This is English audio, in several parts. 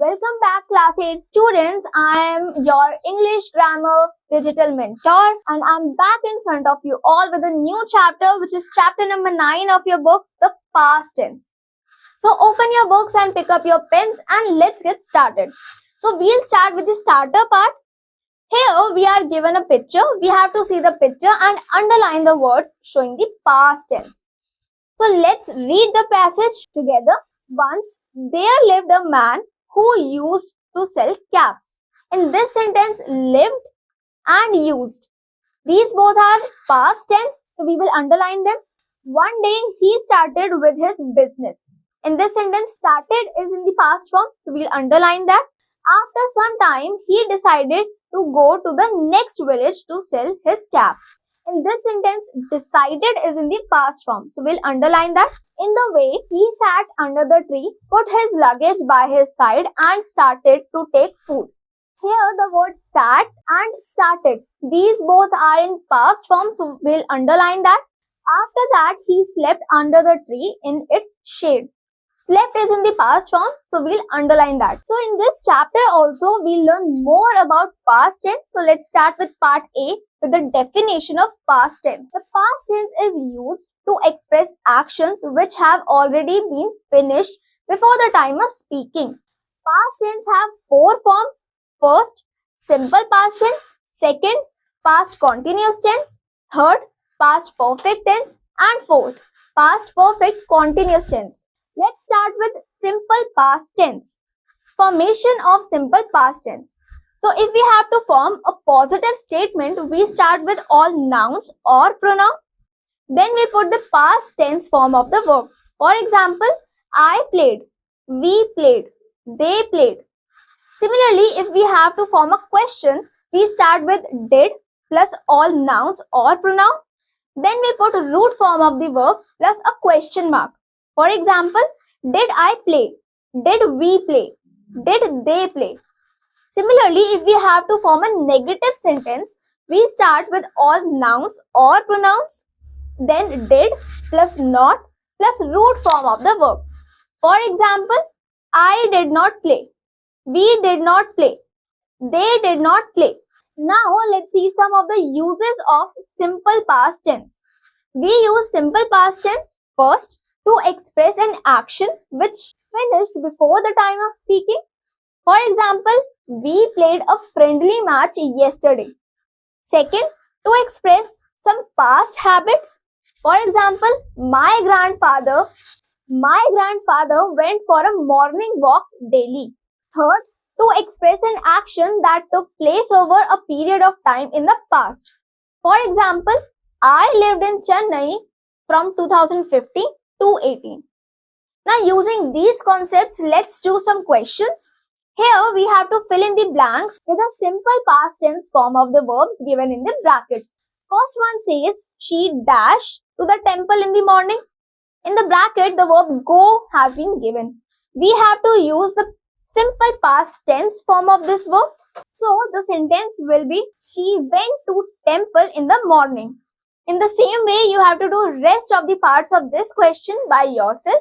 Welcome back class 8 students. I am your English grammar digital mentor and I'm back in front of you all with a new chapter which is chapter number 9 of your books, the past tense. So open your books and pick up your pens and let's get started. So we'll start with the starter part. Here we are given a picture. We have to see the picture and underline the words showing the past tense. So let's read the passage together. Once there lived a man who used to sell caps. In this sentence, lived and used. These both are past tense, so we will underline them. One day he started with his business. In this sentence, started is in the past form, so we'll underline that. After some time, he decided to go to the next village to sell his caps. In this sentence, decided is in the past form, so we'll underline that. In the way, he sat under the tree, put his luggage by his side and started to take food. Here the word sat and started. These both are in past form, so we'll underline that. After that, he slept under the tree in its shade. Slept is in the past form, so we'll underline that. So in this chapter also, we'll learn more about past tense. So let's start with part A with the definition of past tense. The past tense is used to express actions which have already been finished before the time of speaking. Past tense have four forms. First, simple past tense. Second, past continuous tense. Third, past perfect tense. And fourth, past perfect continuous tense. Let's start with simple past tense. Formation of simple past tense. So if we have to form a positive statement, we start with all nouns or pronoun. Then we put the past tense form of the verb. For example, I played, we played, they played. Similarly, if we have to form a question, we start with did plus all nouns or pronoun. Then we put root form of the verb plus a question mark. For example, did I play? Did we play? Did they play? Similarly, if we have to form a negative sentence, we start with all nouns or pronouns, then did plus not plus root form of the verb. For example, I did not play. We did not play. They did not play. Now, let's see some of the uses of simple past tense. We use simple past tense first to express an action which finished before the time of speaking. For example, we played a friendly match yesterday. Second, to express some past habits. For example, my grandfather went for a morning walk daily. Third, to express an action that took place over a period of time in the past. For example, I lived in Chennai from 2015 to 18. Now using these concepts, let's do some questions. Here we have to fill in the blanks with a simple past tense form of the verbs given in the brackets. First one says, she dashed to the temple in the morning. In the bracket, the verb go has been given. We have to use the simple past tense form of this verb. So the sentence will be, she went to temple in the morning. In the same way, you have to do rest of the parts of this question by yourself.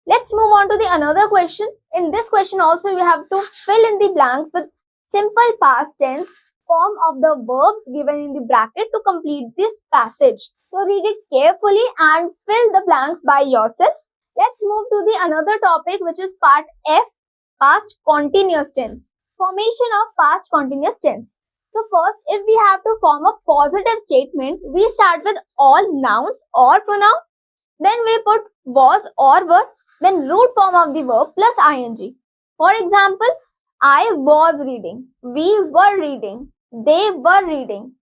Let's move on to the another question. In this question also, you have to fill in the blanks with simple past tense form of the verbs given in the bracket to complete this passage. So read it carefully and fill the blanks by yourself. Let's move to the another topic which is part F, past continuous tense. Formation of past continuous tense. So first, if we have to form a positive statement, we start with all nouns or pronoun. Then we put was or were. Then root form of the verb plus ing. For example, I was reading, we were reading, they were reading.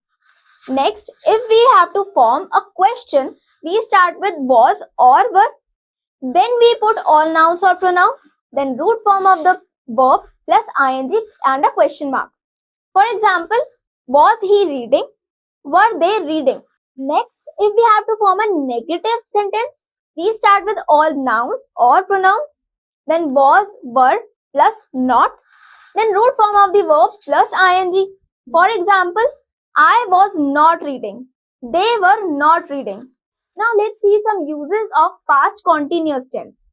Next, if we have to form a question, we start with was or were. Then we put all nouns or pronouns. Then root form of the verb plus ing and a question mark. For example, was he reading? Were they reading? Next, if we have to form a negative sentence, we start with all nouns or pronouns, then was, were, plus not, then root form of the verb plus ing. For example, I was not reading. They were not reading. Now let's see some uses of past continuous tense.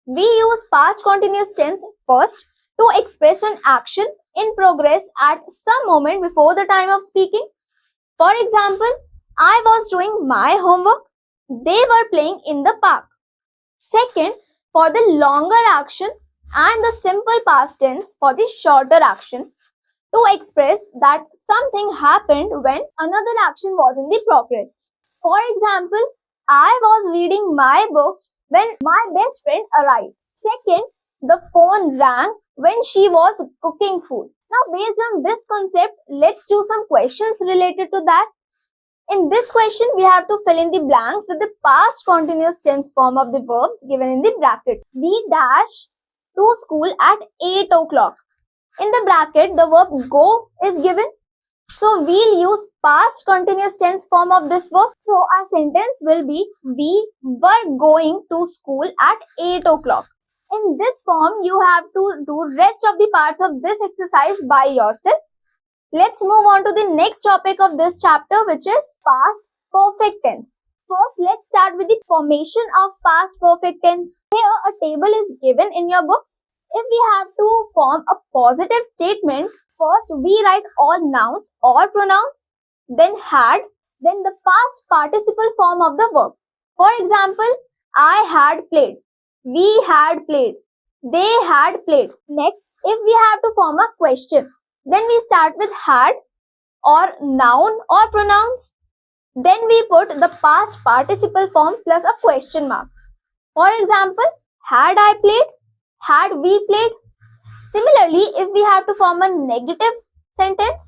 We use past continuous tense first to express an action in progress at some moment before the time of speaking. For example, I was doing my homework. They were playing in the park. Second, for the longer action and the simple past tense for the shorter action to express that something happened when another action was in the progress. For example, I was reading my books when my best friend arrived. Second, the phone rang when she was cooking food. Now, based on this concept, let's do some questions related to that. In this question, we have to fill in the blanks with the past continuous tense form of the verbs given in the bracket. We dash to school at 8 o'clock. In the bracket, the verb go is given. So, we'll use past continuous tense form of this verb. So, our sentence will be, we were going to school at 8 o'clock. In this form, you have to do rest of the parts of this exercise by yourself. Let's move on to the next topic of this chapter, which is past perfect tense. First, let's start with the formation of past perfect tense. Here, a table is given in your books. If we have to form a positive statement, first we write all nouns or pronouns, then had, then the past participle form of the verb. For example, I had played, we had played, they had played. Next, if we have to form a question, then we start with had or noun or pronouns. Then we put the past participle form plus a question mark. For example, had I played? Had we played? Similarly, if we have to form a negative sentence,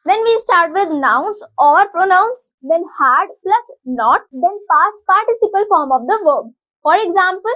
then we start with nouns or pronouns, then had plus not, then past participle form of the verb. For example,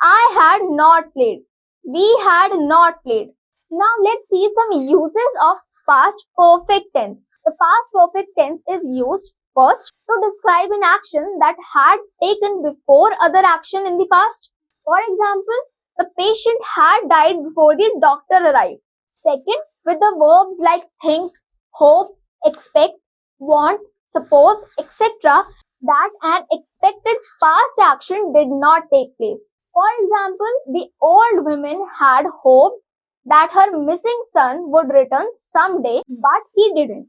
I had not played. We had not played. Now let's see some uses of past perfect tense. The past perfect tense is used first to describe an action that had taken before other action in the past. For example, the patient had died before the doctor arrived. Second, with the verbs like think, hope, expect, want, suppose, etc., that an expected past action did not take place. For example, the old woman had hoped that her missing son would return someday, but he didn't.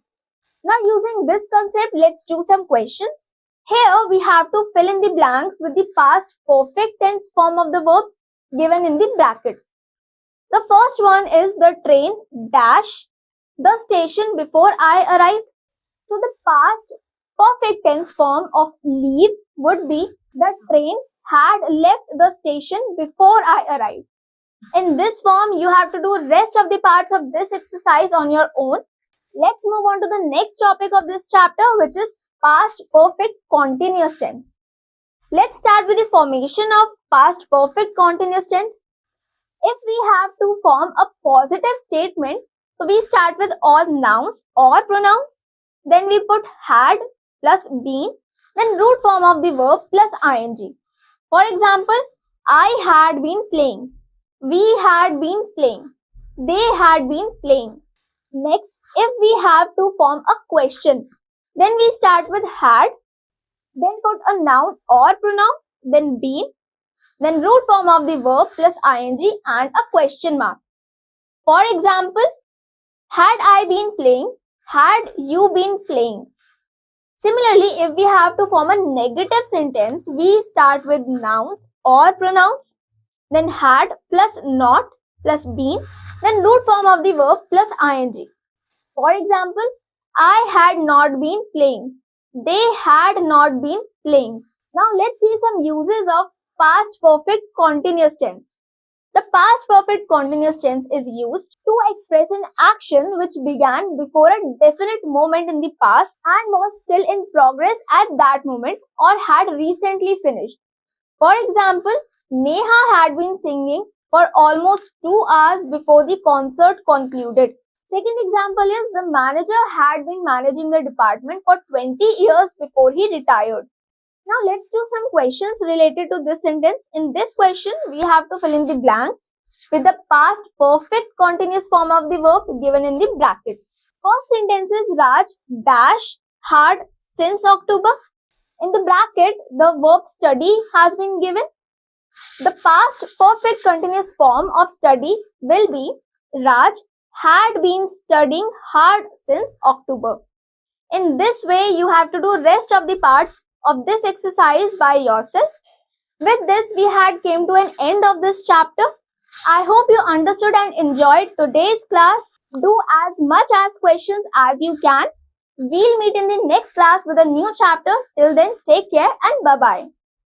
Now, using this concept, let's do some questions. Here, we have to fill in the blanks with the past perfect tense form of the verbs given in the brackets. The first one is the train dash the station before I arrived. So, the past perfect tense form of leave would be the train had left the station before I arrived. In this form, you have to do rest of the parts of this exercise on your own. Let's move on to the next topic of this chapter, which is past perfect continuous tense. Let's start with the formation of past perfect continuous tense. If we have to form a positive statement, so we start with all nouns or pronouns. Then we put had plus been, then root form of the verb plus ing. For example, I had been playing. We had been playing. They had been playing. Next, if we have to form a question, then we start with had, then put a noun or pronoun, then been, then root form of the verb plus ing and a question mark. For example, had I been playing? Had you been playing? Similarly, if we have to form a negative sentence, we start with nouns or pronouns, then had plus not plus been, then root form of the verb plus ing. For example, I had not been playing. They had not been playing. Now let's see some uses of past perfect continuous tense. The past perfect continuous tense is used to express an action which began before a definite moment in the past and was still in progress at that moment or had recently finished. For example, Neha had been singing for almost 2 hours before the concert concluded. Second example is the manager had been managing the department for 20 years before he retired. Now let's do some questions related to this sentence. In this question, we have to fill in the blanks with the past perfect continuous form of the verb given in the brackets. First sentence is Raj dash hard since October. In the bracket, the verb study has been given. The past perfect continuous form of study will be Raj had been studying hard since October. In this way, you have to do rest of the parts of this exercise by yourself. With this, we had came to an end of this chapter. I hope you understood and enjoyed today's class. Do as much as questions as you can. We'll meet in the next class with a new chapter. Till then, take care and bye-bye.